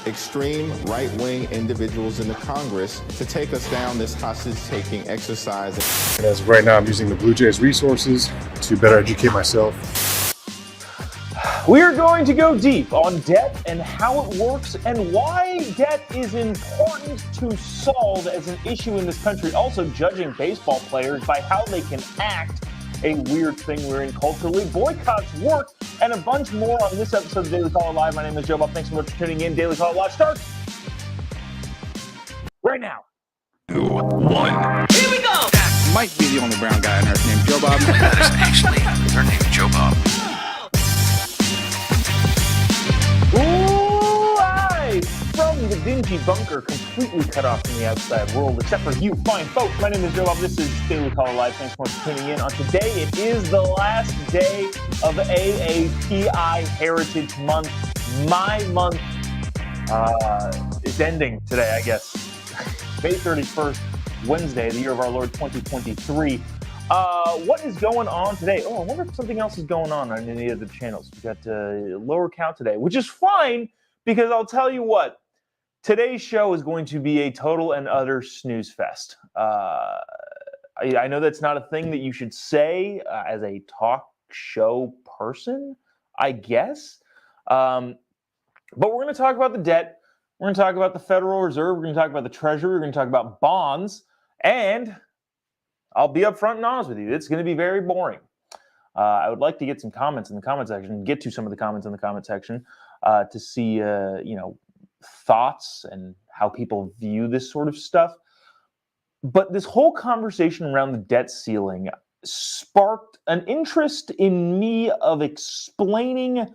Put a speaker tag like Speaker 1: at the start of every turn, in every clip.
Speaker 1: extreme right-wing individuals in the Congress to take us down this hostage-taking exercise.
Speaker 2: And as of right now, I'm using the Blue Jays resources to better educate myself.
Speaker 3: We are going to go deep on debt and how it works and why debt is important to solve as an issue in this country. Also judging baseball players by how they can act, a weird thing we're in culturally. Boycotts work, and a bunch more on this episode of Daily Caller Live. My name is Jobob. Thanks so much for tuning in. Daily Caller Live starts right now.
Speaker 4: 2, 1.
Speaker 5: Here we go!
Speaker 4: That might be the only brown guy on earth named Jobob. That is actually her name, Jobob.
Speaker 3: Live from the dingy bunker, completely cut off from the outside world, except for you fine folks. My name is Jobob. This is Daily Caller Live. Thanks so much for tuning in. On today, it is the last day of AAPI Heritage Month. My month is ending today, I guess. May 31st, Wednesday, the year of our Lord 2023. What is going on today? Oh, I wonder if something else is going on any of the channels. We got a lower count today, which is fine because I'll tell you what, today's show is going to be a total and utter snooze fest. I know that's not a thing that you should say as a talk show person, I guess. But we're going to talk about the debt. We're going to talk about the Federal Reserve. We're going to talk about the Treasury. We're going to talk about bonds. And I'll be upfront and honest with you. It's going to be very boring. I would like to get some comments in the comment section, get to some of the comments in the comment section to see, thoughts and how people view this sort of stuff. But this whole conversation around the debt ceiling sparked an interest in me of explaining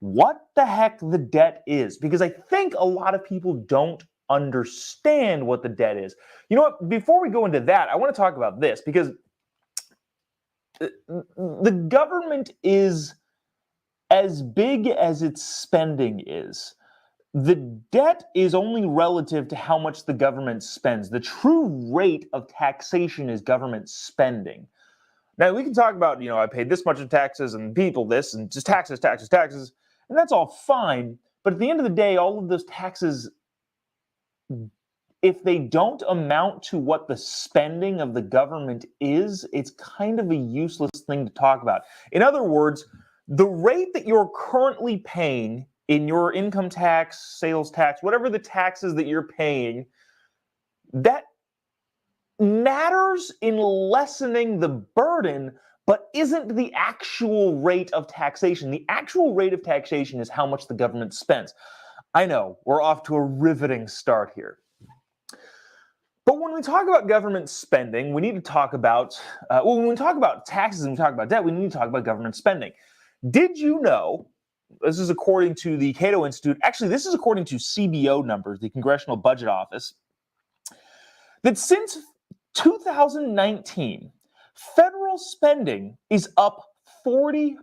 Speaker 3: what the heck the debt is, because I think a lot of people don't understand what the debt is. You know what? Before we go into that, I want to talk about this because the government is as big as its spending is. The debt is only relative to how much the government spends. The true rate of taxation is government spending. Now, we can talk about, I paid this much in taxes and people this and just taxes, and that's all fine. But at the end of the day, all of those taxes, if they don't amount to what the spending of the government is, it's kind of a useless thing to talk about. In other words, the rate that you're currently paying in your income tax, sales tax, whatever the taxes that you're paying, that matters in lessening the burden, but isn't the actual rate of taxation. The actual rate of taxation is how much the government spends. I know, we're off to a riveting start here. But when we talk about government spending, we need to talk about, when we talk about taxes and we talk about debt, we need to talk about government spending. Did you know, this is according to the Cato Institute, actually this is according to CBO numbers, the Congressional Budget Office, that since 2019, federal spending is up 40%.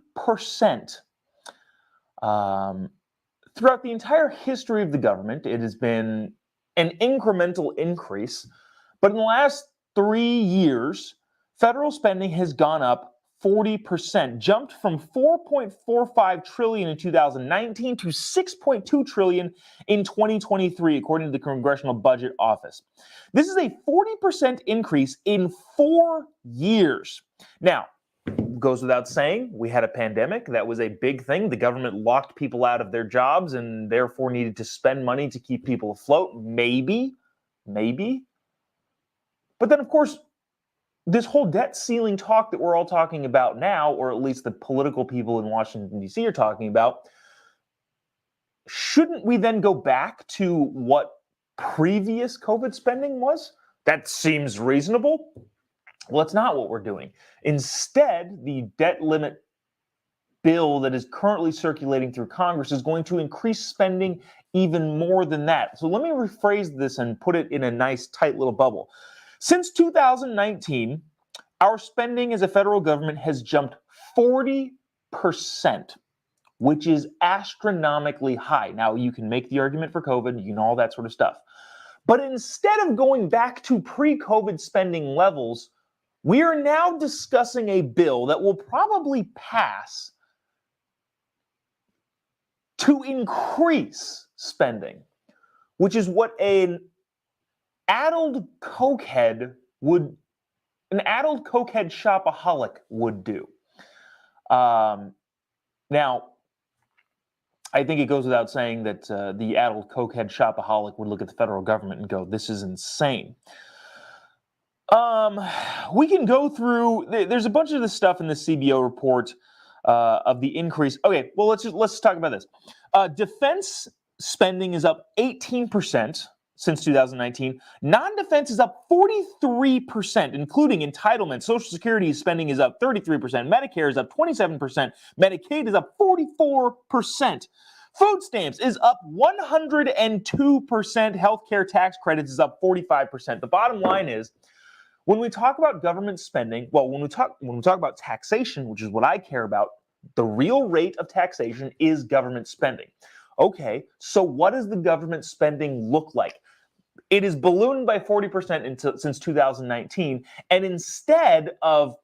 Speaker 3: Throughout the entire history of the government, it has been an incremental increase, but in the last 3 years, federal spending has gone up 40%, jumped from $4.45 trillion in 2019 to $6.2 trillion in 2023, according to the Congressional Budget Office. This is a 40% increase in 4 years. Now, goes without saying, we had a pandemic. That was a big thing. The government locked people out of their jobs and therefore needed to spend money to keep people afloat. Maybe. But then, of course, this whole debt ceiling talk that we're all talking about now, or at least the political people in Washington, D.C. are talking about, shouldn't we then go back to what previous COVID spending was? That seems reasonable. Well, that's not what we're doing. Instead, the debt limit bill that is currently circulating through Congress is going to increase spending even more than that. So let me rephrase this and put it in a nice, tight little bubble. Since 2019, our spending as a federal government has jumped 40%, which is astronomically high. Now, you can make the argument for COVID, you know, all that sort of stuff. But instead of going back to pre-COVID spending levels, we are now discussing a bill that will probably pass to increase spending. which is what an addled cokehead shopaholic would do. Now, I think it goes without saying that the addled cokehead shopaholic would look at the federal government and go, "This is insane." We can go through. There's a bunch of this stuff in the CBO report of the increase. Okay, well let's talk about this. Defense spending is up 18% since 2019. Non-defense is up 43%, including entitlement. Social Security spending is up 33%. Medicare is up 27%. Medicaid is up 44%. Food stamps is up 102%. Healthcare tax credits is up 45%. The bottom line is, when we talk about government spending, well, when we talk about taxation, which is what I care about, the real rate of taxation is government spending. Okay, so what does the government spending look like? It is ballooned by 40% since 2019, and instead of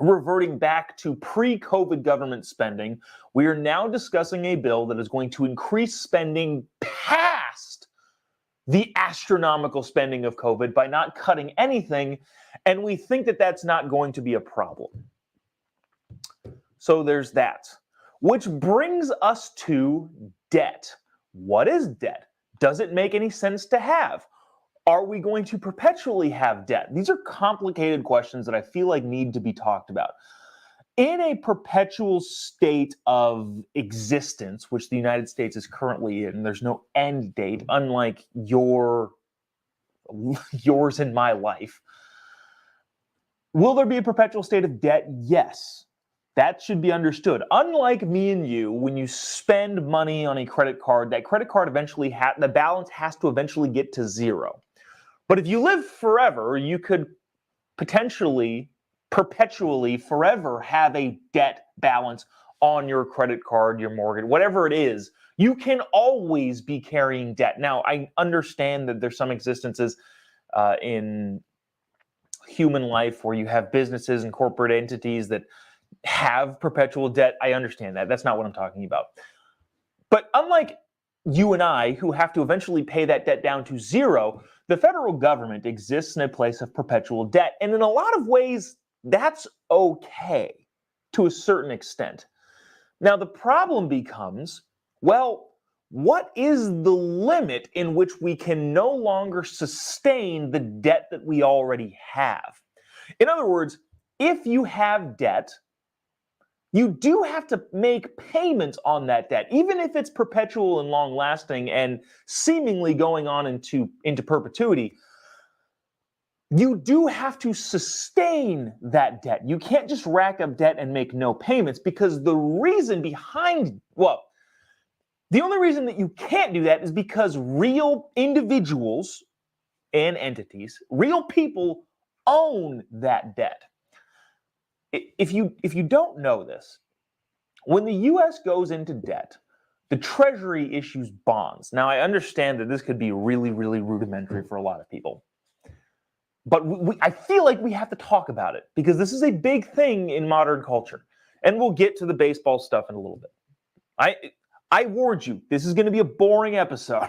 Speaker 3: reverting back to pre-COVID government spending, we are now discussing a bill that is going to increase spending past the astronomical spending of COVID by not cutting anything, and we think that that's not going to be a problem. So there's that. Which brings us to debt. What is debt? Does it make any sense to have? Are we going to perpetually have debt? These are complicated questions that I feel like need to be talked about. In a perpetual state of existence, which the United States is currently in, there's no end date, unlike yours and my life. Will there be a perpetual state of debt? Yes. That should be understood. Unlike me and you, when you spend money on a credit card, that credit card eventually the balance has to eventually get to zero. But if you live forever, you could potentially, perpetually, forever have a debt balance on your credit card, your mortgage, whatever it is. You can always be carrying debt. Now, I understand that there's some existences in human life where you have businesses and corporate entities that have perpetual debt. I understand that. That's not what I'm talking about. But unlike you and I, who have to eventually pay that debt down to zero, the federal government exists in a place of perpetual debt. And in a lot of ways, that's okay to a certain extent. Now, the problem becomes, well, what is the limit in which we can no longer sustain the debt that we already have? In other words, if you have debt, you do have to make payments on that debt, even if it's perpetual and long-lasting and seemingly going on into perpetuity. You do have to sustain that debt. You can't just rack up debt and make no payments, because the reason behind, well, the only reason that you can't do that is because real individuals and entities, real people, own that debt. If you don't know this, when the U.S. goes into debt, the Treasury issues bonds. Now, I understand that this could be really, really rudimentary for a lot of people. But I feel like we have to talk about it, because this is a big thing in modern culture. And we'll get to the baseball stuff in a little bit. I warned you, this is going to be a boring episode.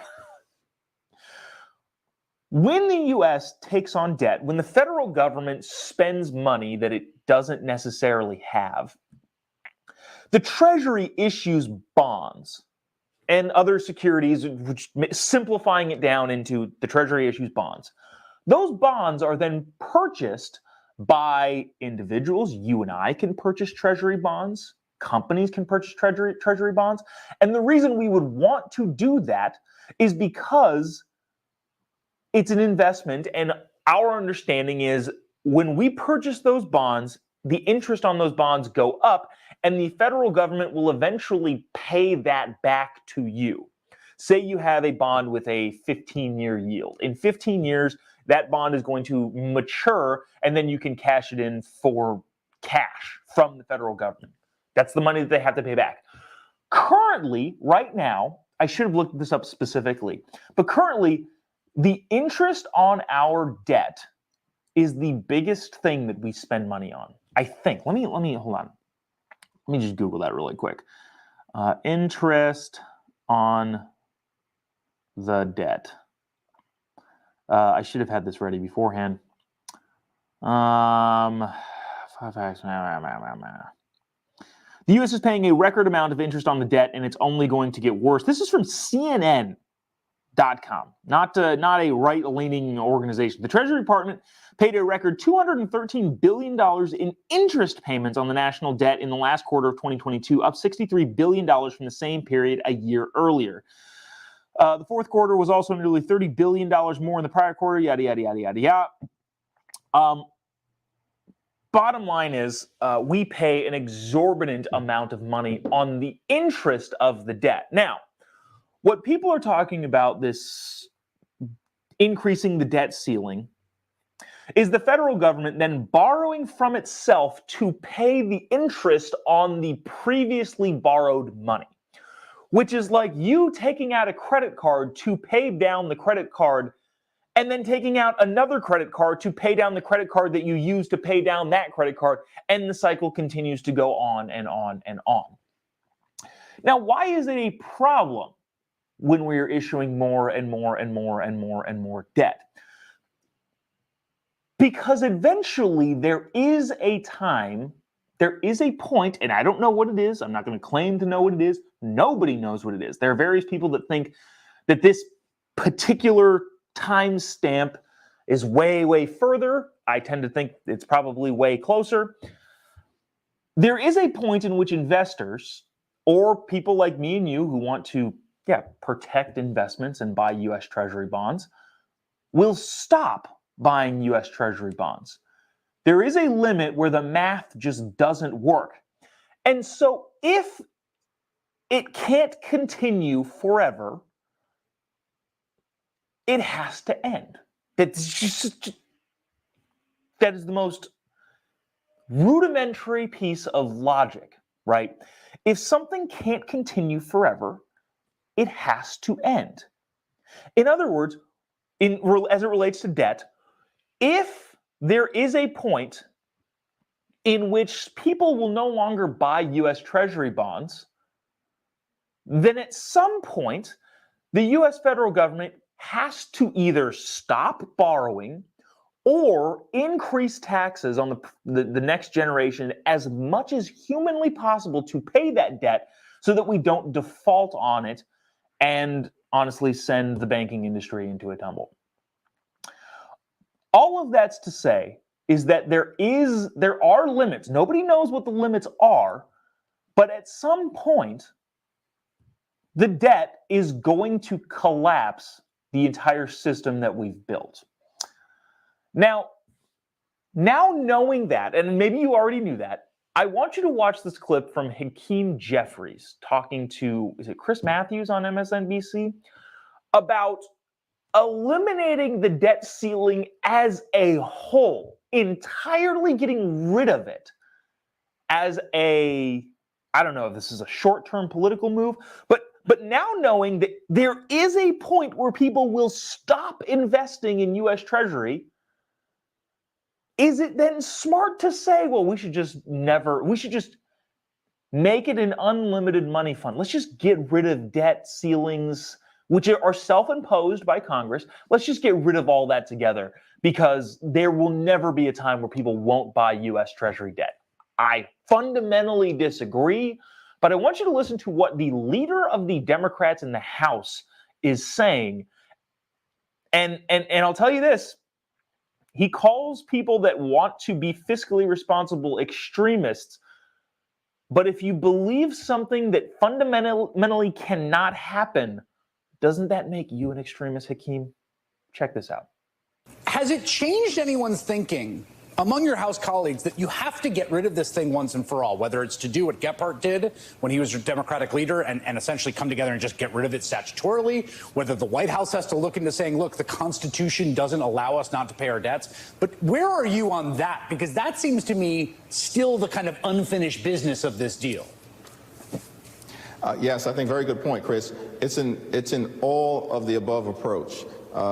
Speaker 3: When the U.S. takes on debt, when the federal government spends money that it doesn't necessarily have, the Treasury issues bonds and other securities, which simplifying it down into the Treasury issues bonds. Those bonds are then purchased by individuals. You and I can purchase Treasury bonds. Companies can purchase Treasury bonds. And the reason we would want to do that is because it's an investment, and our understanding is when we purchase those bonds, the interest on those bonds go up, and the federal government will eventually pay that back to you. Say you have a bond with a 15-year yield. In 15 years, that bond is going to mature, and then you can cash it in for cash from the federal government. That's the money that they have to pay back. Currently, right now, I should have looked this up specifically, but currently, the interest on our debt is the biggest thing that we spend money on. I think. Let me hold on. Let me just Google that really quick. Interest on the debt. I should have had this ready beforehand. 5x. The U.S. is paying a record amount of interest on the debt, and it's only going to get worse. This is from CNN.com, not a right-leaning organization. The Treasury Department paid a record $213 billion in interest payments on the national debt in the last quarter of 2022, up $63 billion from the same period a year earlier. The fourth quarter was also nearly $30 billion more in the prior quarter, yada, yada, yada, yada, yada. Bottom line is, we pay an exorbitant amount of money on the interest of the debt. Now, what people are talking about, this increasing the debt ceiling, is the federal government then borrowing from itself to pay the interest on the previously borrowed money, which is like you taking out a credit card to pay down the credit card and then taking out another credit card to pay down the credit card that you used to pay down that credit card, and the cycle continues to go on and on and on. Now, why is it a problem when we are issuing more and more and more and more and more debt? Because eventually there is a time, there is a point, and I don't know what it is, I'm not going to claim to know what it is, nobody knows what it is. There are various people that think that this particular time stamp is way, way further. I tend to think it's probably way closer. There is a point in which investors, or people like me and you who want to protect investments and buy U.S. Treasury bonds, will stop buying U.S. Treasury bonds. There is a limit where the math just doesn't work. And so if it can't continue forever, it has to end. That is the most rudimentary piece of logic, right? If something can't continue forever, it has to end. In other words, as it relates to debt, if there is a point in which people will no longer buy U.S. Treasury bonds, then at some point, the U.S. federal government has to either stop borrowing or increase taxes on the next generation as much as humanly possible to pay that debt so that we don't default on it and honestly send the banking industry into a tumble. All of that's to say is that there are limits. Nobody knows what the limits are, but at some point, the debt is going to collapse the entire system that we've built. Now knowing that, and maybe you already knew that, I want you to watch this clip from Hakeem Jeffries talking to, is it Chris Matthews on MSNBC, about eliminating the debt ceiling as a whole, entirely getting rid of it as a, I don't know if this is a short-term political move, but now knowing that there is a point where people will stop investing in U.S. Treasury, is it then smart to say, well, we should just make it an unlimited money fund. Let's just get rid of debt ceilings, which are self-imposed by Congress. Let's just get rid of all that together, because there will never be a time where people won't buy U.S. Treasury debt. I fundamentally disagree, but I want you to listen to what the leader of the Democrats in the House is saying. And I'll tell you this, he calls people that want to be fiscally responsible extremists. But if you believe something that fundamentally cannot happen, doesn't that make you an extremist, Hakeem? Check this out.
Speaker 5: Has it changed anyone's thinking among your House colleagues that you have to get rid of this thing once and for all, whether it's to do what Gephardt did when he was your Democratic leader and essentially come together and just get rid of it statutorily, whether the White House has to look into saying, look, the Constitution doesn't allow us not to pay our debts? But where are you on that? Because that seems to me still the kind of unfinished business of this deal.
Speaker 1: Yes, I think very good point, Chris. It's an all of the above approach.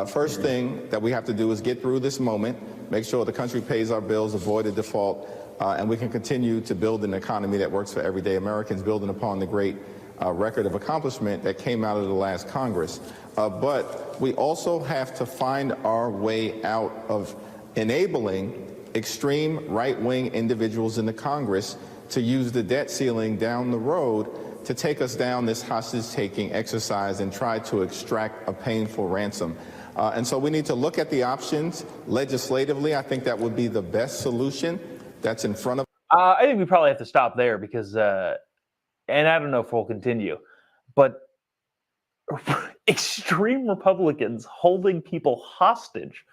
Speaker 1: First thing that we have to do is get through this moment, make sure the country pays our bills, avoid a default, and we can continue to build an economy that works for everyday Americans, building upon the great record of accomplishment that came out of the last Congress. But we also have to find our way out of enabling extreme right-wing individuals in the Congress to use the debt ceiling down the road to take us down this hostage-taking exercise and try to extract a painful ransom. And so we need to look at the options legislatively. I think that would be the best solution that's in front of.
Speaker 3: I think we probably have to stop there because, and I don't know if we'll continue, but extreme Republicans holding people hostage,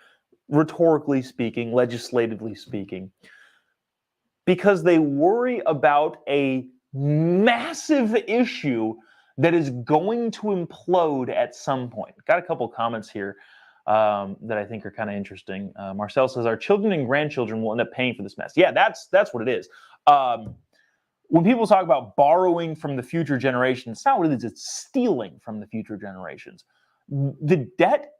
Speaker 3: rhetorically speaking, legislatively speaking, because they worry about a massive issue that is going to implode at some point. Got a couple comments here that I think are kind of interesting. Marcel says, our children and grandchildren will end up paying for this mess. Yeah, that's what it is. When people talk about borrowing from the future generations, it's not what it is, it's stealing from the future generations. The debt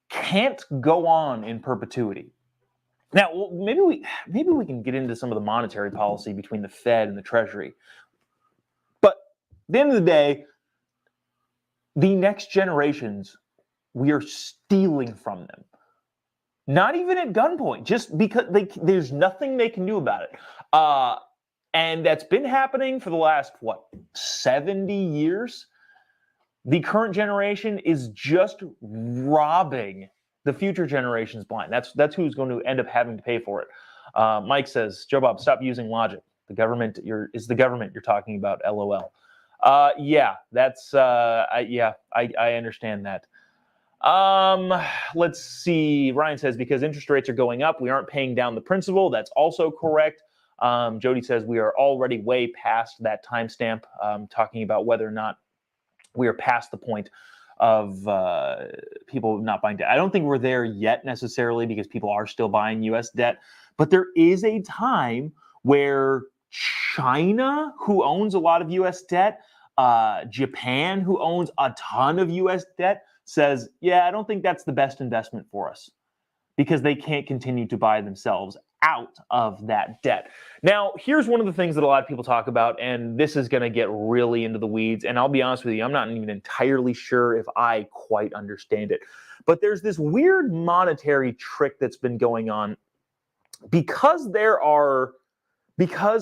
Speaker 3: can't go on in perpetuity. Now, maybe we can get into some of the monetary policy between the Fed and the Treasury. But at the end of the day, the next generations, we are stealing from them. Not even at gunpoint, just because there's nothing they can do about it. And that's been happening for the last, 70 years? The current generation is just robbing the future generations blind. That's who's going to end up having to pay for it. Mike says, Jobob, stop using logic. The government is the government you're talking about, LOL. Yeah, that's I understand that. Let's see. Ryan says, because interest rates are going up, we aren't paying down the principal. That's also correct. Jody says we are already way past that timestamp, talking about whether or not we are past the point of people not buying debt. I don't think we're there yet necessarily because people are still buying U.S. debt, but there is a time where China, who owns a lot of U.S. debt, Japan, who owns a ton of U.S. debt, says, yeah, I don't think that's the best investment for us because they can't continue to buy themselves out of that debt. Now, here's one of the things that a lot of people talk about, and this is going to get really into the weeds, and I'll be honest with you, I'm not even entirely sure if I quite understand it. But there's this weird monetary trick that's been going on because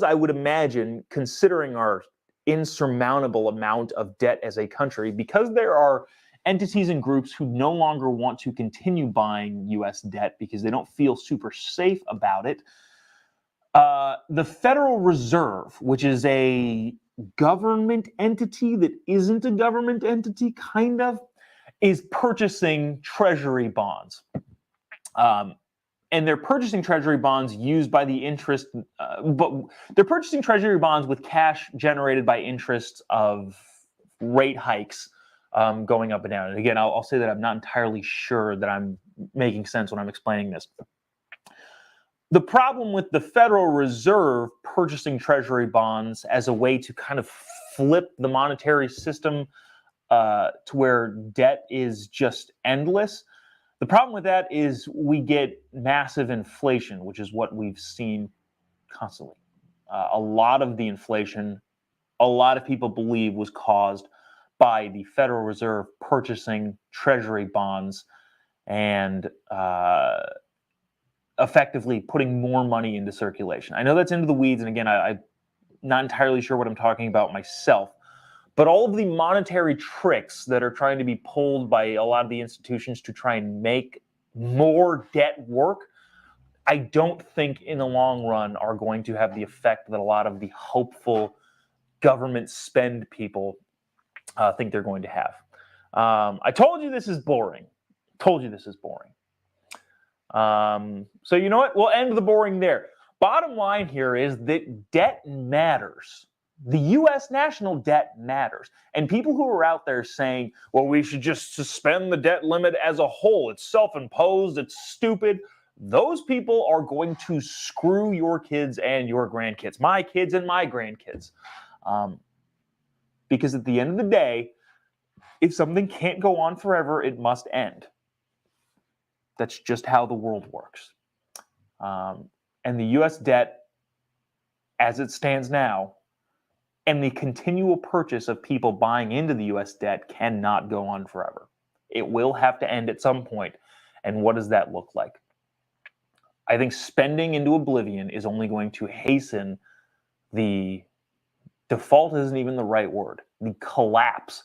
Speaker 3: I would imagine, considering our insurmountable amount of debt as a country, because there are entities and groups who no longer want to continue buying U.S. debt because they don't feel super safe about it. The Federal Reserve, which is a government entity that isn't a government entity, kind of, is purchasing treasury bonds. And they're purchasing treasury bonds used by the interest, but they're purchasing treasury bonds with cash generated by interest of rate hikes going up and down. And again, I'll say that I'm not entirely sure that I'm making sense when I'm explaining this. The problem with the Federal Reserve purchasing treasury bonds as a way to kind of flip the monetary system to where debt is just endless, the problem with that is we get massive inflation, which is what we've seen constantly. A lot of the inflation, a lot of people believe, was caused by the Federal Reserve purchasing treasury bonds and effectively putting more money into circulation. I know that's into the weeds, and again, I'm not entirely sure what I'm talking about myself, but all of the monetary tricks that are trying to be pulled by a lot of the institutions to try and make more debt work, I don't think in the long run are going to have the effect that a lot of the hopeful government spend people think they're going to have. I told you this is boring. So you know what? We'll end the boring there. Bottom line here is that debt matters. The U.S. national debt matters. And people who are out there saying, well, we should just suspend the debt limit as a whole. It's self-imposed. It's stupid. Those people are going to screw your kids and your grandkids, my kids and my grandkids. Because at the end of the day, if something can't go on forever, it must end. That's just how the world works. And the U.S. debt, as it stands now, and the continual purchase of people buying into the U.S. debt cannot go on forever. It will have to end at some point. And what does that look like? I think spending into oblivion is only going to hasten the default isn't even the right word, the collapse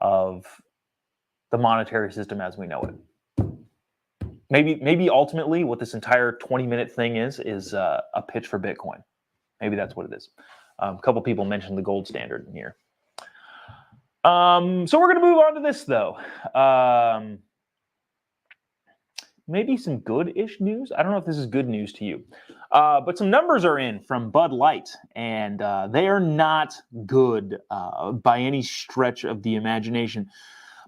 Speaker 3: of the monetary system as we know it. Maybe ultimately what this entire 20-minute thing is a pitch for Bitcoin. Maybe that's what it is. A couple people mentioned the gold standard in here. So we're going to move on to this, though. Maybe some good-ish news. I don't know if this is good news to you. But some numbers are in from Bud Light, and they are not good by any stretch of the imagination.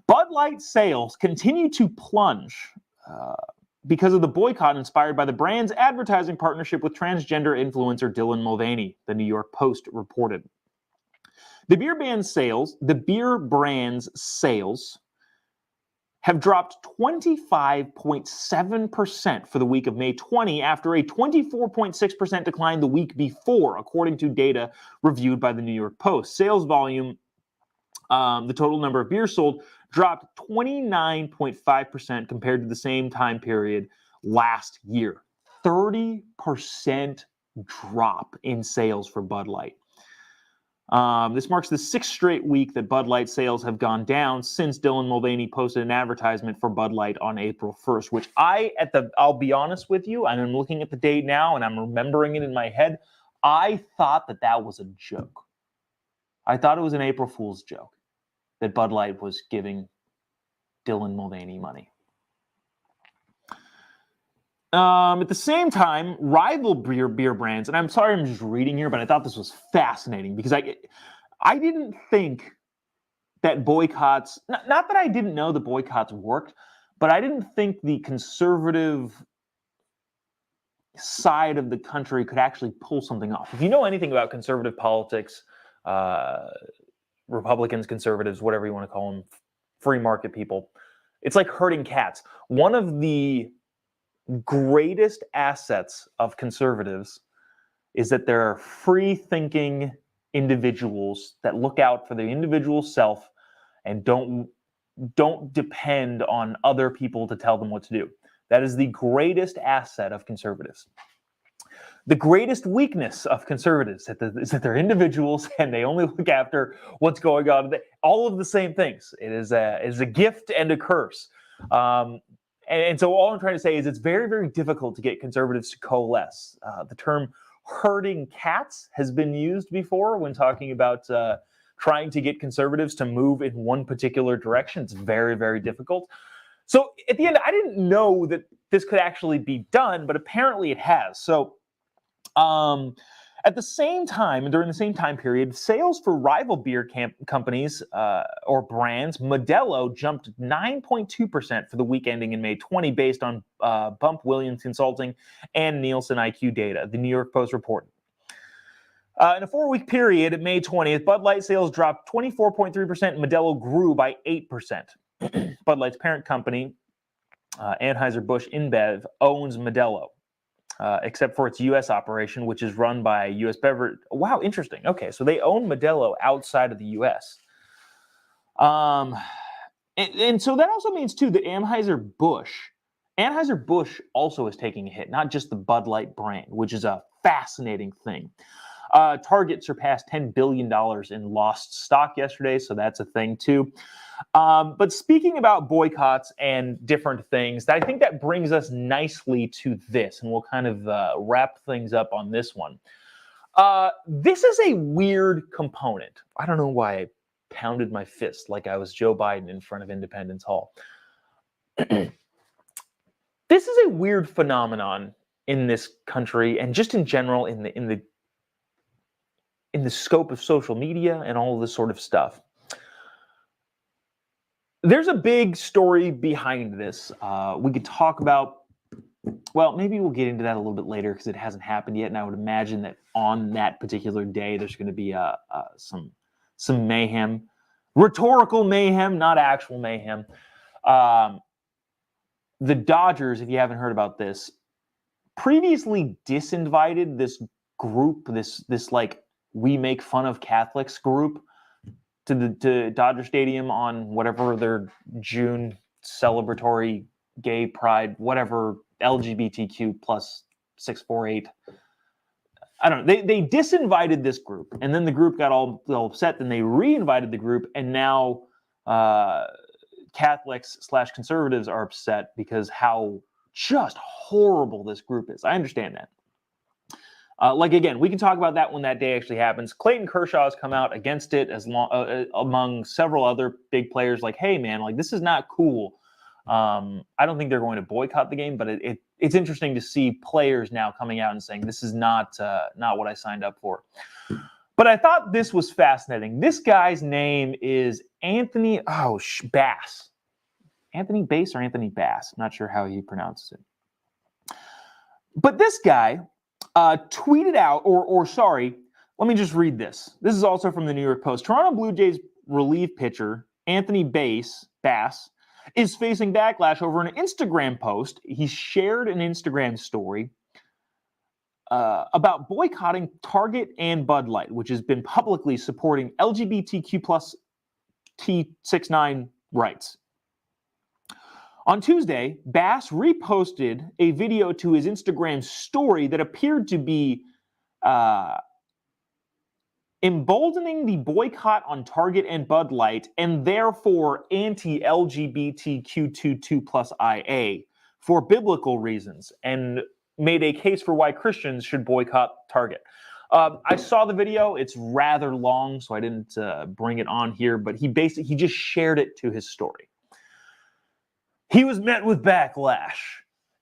Speaker 3: Bud Light sales continue to plunge because of the boycott inspired by the brand's advertising partnership with transgender influencer Dylan Mulvaney, the New York Post reported. The beer brand's sales have dropped 25.7% for the week of May 20 after a 24.6% decline the week before, according to data reviewed by the New York Post. Sales volume, the total number of beers sold, dropped 29.5% compared to the same time period last year. 30% drop in sales for Bud Light. This marks the 6th straight week that Bud Light sales have gone down since Dylan Mulvaney posted an advertisement for Bud Light on April 1st, which I'll be honest with you, and I'm looking at the date now and I'm remembering it in my head. I thought that was a joke. I thought it was an April Fool's joke that Bud Light was giving Dylan Mulvaney money. At the same time, rival beer brands, and I'm sorry I'm just reading here, but I thought this was fascinating because I didn't think that boycotts, not that I didn't know the boycotts worked, but I didn't think the conservative side of the country could actually pull something off. If you know anything about conservative politics, Republicans, conservatives, whatever you want to call them, free market people, it's like herding cats. One of the greatest assets of conservatives is that there are free-thinking individuals that look out for the individual self and don't depend on other people to tell them what to do. That is the greatest asset of conservatives. The greatest weakness of conservatives is that they're individuals and they only look after what's going on. All of the same things. It is a gift and a curse. And so all I'm trying to say is it's very, very difficult to get conservatives to coalesce. The term herding cats has been used before when talking about trying to get conservatives to move in one particular direction. It's very, very difficult. So at the end, I didn't know that this could actually be done, but apparently it has. So at the same time, during the same time period, sales for rival beer companies or brands, Modelo jumped 9.2% for the week ending in May 20, based on Bump Williams Consulting and Nielsen IQ data, the New York Post reported. In a 4-week period at May 20th, Bud Light sales dropped 24.3% and Modelo grew by 8%. Bud Light's parent company, Anheuser-Busch InBev, owns Modelo. Except for its U.S. operation, which is run by U.S. Beverage. Wow, interesting. Okay, so they own Modelo outside of the U.S. And so that also means, too, that Anheuser-Busch also is taking a hit, not just the Bud Light brand, which is a fascinating thing. Target surpassed $10 billion in lost stock yesterday, so that's a thing, too. But speaking about boycotts and different things, I think that brings us nicely to this, and we'll kind of wrap things up on this one. This is a weird component. I don't know why I pounded my fist like I was Joe Biden in front of Independence Hall. This is a weird phenomenon in this country, and just in general in the scope of social media and all of this sort of stuff. There's a big story behind this. We could talk about, well, maybe we'll get into that a little bit later because it hasn't happened yet, and I would imagine that on that particular day there's going to be some mayhem, rhetorical mayhem, not actual mayhem. The Dodgers, if you haven't heard about this, previously disinvited this group, this like We Make Fun of Catholics group, to Dodger Stadium on whatever their June celebratory gay pride, whatever, LGBTQ plus 648. I don't know. They disinvited this group, and then the group got all upset. Then they re-invited the group, and now Catholics/conservatives are upset because how just horrible this group is. I understand that. Again, we can talk about that when that day actually happens. Clayton Kershaw has come out against it among several other big players. Like, hey, man, like this is not cool. I don't think they're going to boycott the game, but it's interesting to see players now coming out and saying this is not what I signed up for. But I thought this was fascinating. This guy's name is Anthony Bass. Anthony Bass or Anthony Bass? Not sure how he pronounces it. But this guy tweeted out, let me just read this. This is also from the New York Post. Toronto Blue Jays relief pitcher Anthony Bass is facing backlash over an Instagram post. He shared an Instagram story about boycotting Target and Bud Light, which has been publicly supporting LGBTQ plus T69 rights. On Tuesday, Bass reposted a video to his Instagram story that appeared to be emboldening the boycott on Target and Bud Light and therefore anti-LGBTQ22 plus IA for biblical reasons, and made a case for why Christians should boycott Target. I saw the video. It's rather long, so I didn't bring it on here, but he just shared it to his story. He was met with backlash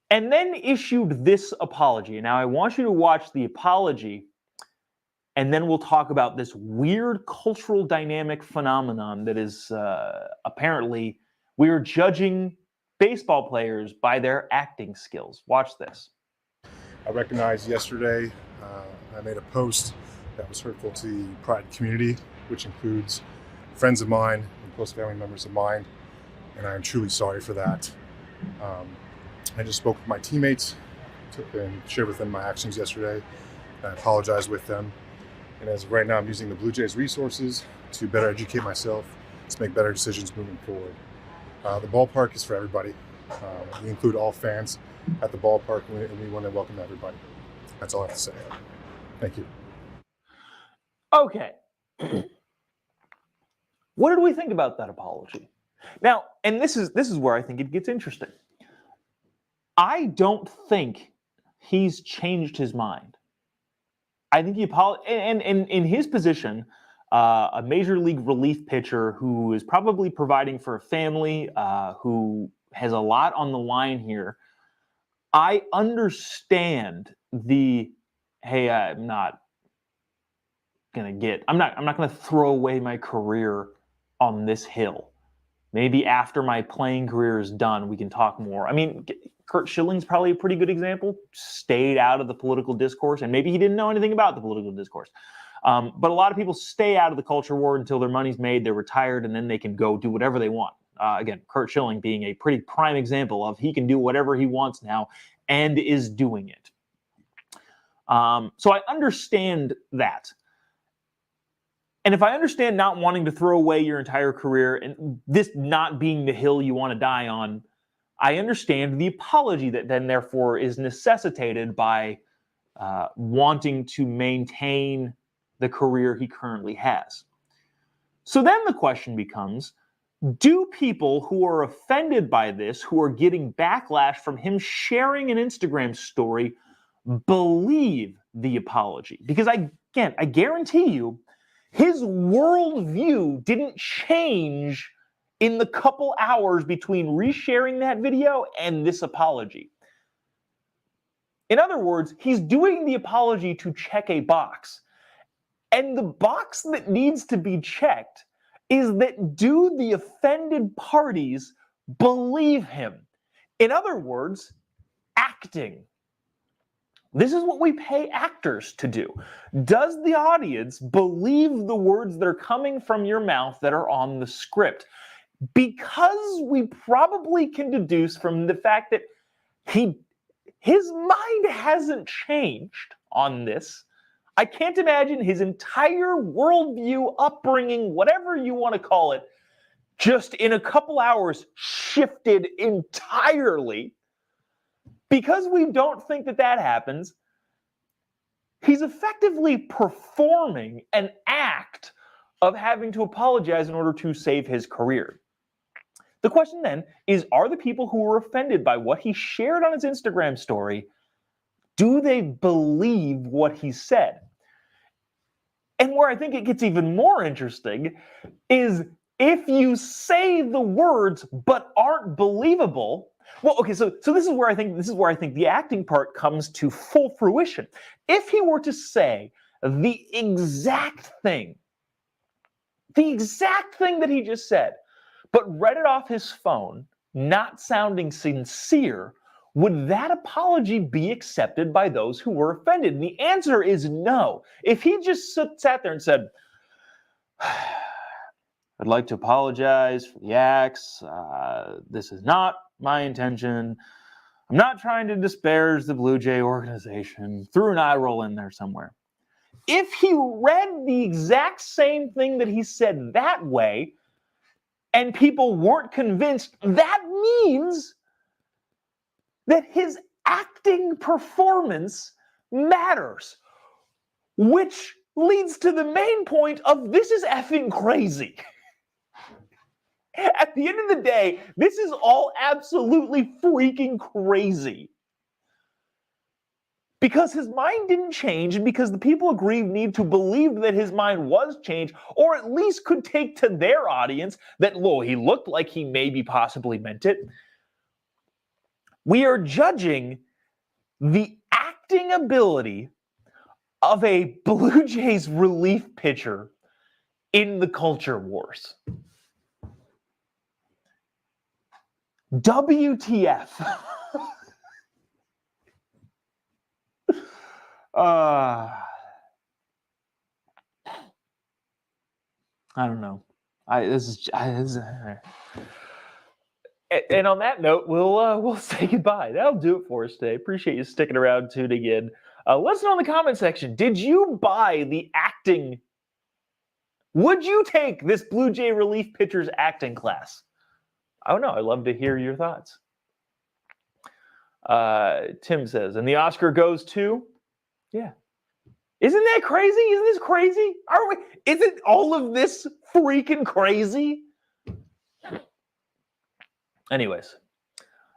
Speaker 3: and then issued this apology. Now, I want you to watch the apology, and then we'll talk about this weird cultural dynamic phenomenon that is apparently we are judging baseball players by their acting skills. Watch this.
Speaker 2: I recognized yesterday I made a post that was hurtful to the Pride community, which includes friends of mine and close family members of mine, and I am truly sorry for that. I just spoke with my teammates and shared with them my actions yesterday. I apologized with them, and as of right now, I'm using the Blue Jays resources to better educate myself, to make better decisions moving forward. The ballpark is for everybody. We include all fans at the ballpark, and we want to welcome everybody. That's all I have to say. Thank you.
Speaker 3: Okay. What did we think about that apology? Now, and this is where I think it gets interesting. I don't think he's changed his mind. I think and in his position, a major league relief pitcher who is probably providing for a family, who has a lot on the line here. I understand hey, I'm not gonna throw away my career on this hill. Maybe after my playing career is done, we can talk more. I mean, Curt Schilling's probably a pretty good example. Stayed out of the political discourse, and maybe he didn't know anything about the political discourse. But a lot of people stay out of the culture war until their money's made, they're retired, and then they can go do whatever they want. Again, Curt Schilling being a pretty prime example of he can do whatever he wants now and is doing it. So I understand that. And if I understand not wanting to throw away your entire career and this not being the hill you want to die on, I understand the apology that then therefore is necessitated by wanting to maintain the career he currently has. So then the question becomes, do people who are offended by this, who are getting backlash from him sharing an Instagram story, believe the apology? Because I guarantee you, his worldview didn't change in the couple hours between resharing that video and this apology. In other words, he's doing the apology to check a box. And the box that needs to be checked is that do the offended parties believe him? In other words, acting. This is what we pay actors to do. Does the audience believe the words that are coming from your mouth that are on the script? Because we probably can deduce from the fact that his mind hasn't changed on this. I can't imagine his entire worldview, upbringing, whatever you want to call it, just in a couple hours shifted entirely. Because we don't think that that happens, he's effectively performing an act of having to apologize in order to save his career. The question then is, are the people who were offended by what he shared on his Instagram story, do they believe what he said? And where I think it gets even more interesting is if you say the words but aren't believable. Well, okay, so this is where I think the acting part comes to full fruition. If he were to say the exact thing that he just said, but read it off his phone, not sounding sincere, would that apology be accepted by those who were offended? And the answer is no. If he just sat there and said, I'd like to apologize for the acts. This is not my intention. I'm not trying to disparage the Blue Jay organization. Threw an eye roll in there somewhere. If he read the exact same thing that he said that way, and people weren't convinced, that means that his acting performance matters. Which leads to the main point of this is effing crazy. At the end of the day, this is all absolutely freaking crazy. Because his mind didn't change, and because the people aggrieved need to believe that his mind was changed, or at least could take to their audience that, well, he looked like he maybe possibly meant it. We are judging the acting ability of a Blue Jays relief pitcher in the culture wars. WTF. I don't know. And on that note, we'll say goodbye. That'll do it for us today. Appreciate you sticking around, tuning in. Let us know in the comment section. Did you buy the acting? Would you take this Blue Jay relief pitcher's acting class? I don't know. I'd love to hear your thoughts. Tim says, and the Oscar goes to, yeah. Isn't that crazy? Isn't this crazy? Isn't all of this freaking crazy? Anyways,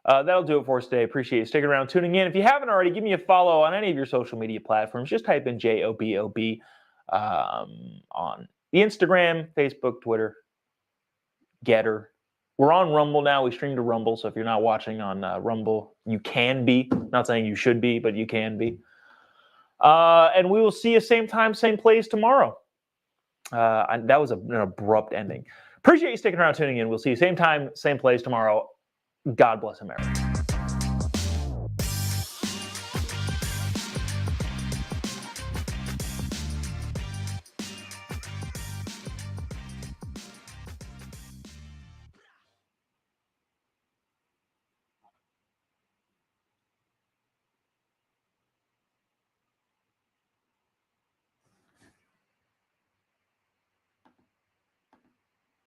Speaker 3: that'll do it for us today. Appreciate you sticking around, tuning in. If you haven't already, give me a follow on any of your social media platforms. Just type in JOBOB on the Instagram, Facebook, Twitter, Getter. We're on Rumble now. We stream to Rumble, so if you're not watching on Rumble, you can be. Not saying you should be, but you can be. And we will see you same time, same place tomorrow. That was an abrupt ending. Appreciate you sticking around, tuning in. We'll see you same time, same place tomorrow. God bless America.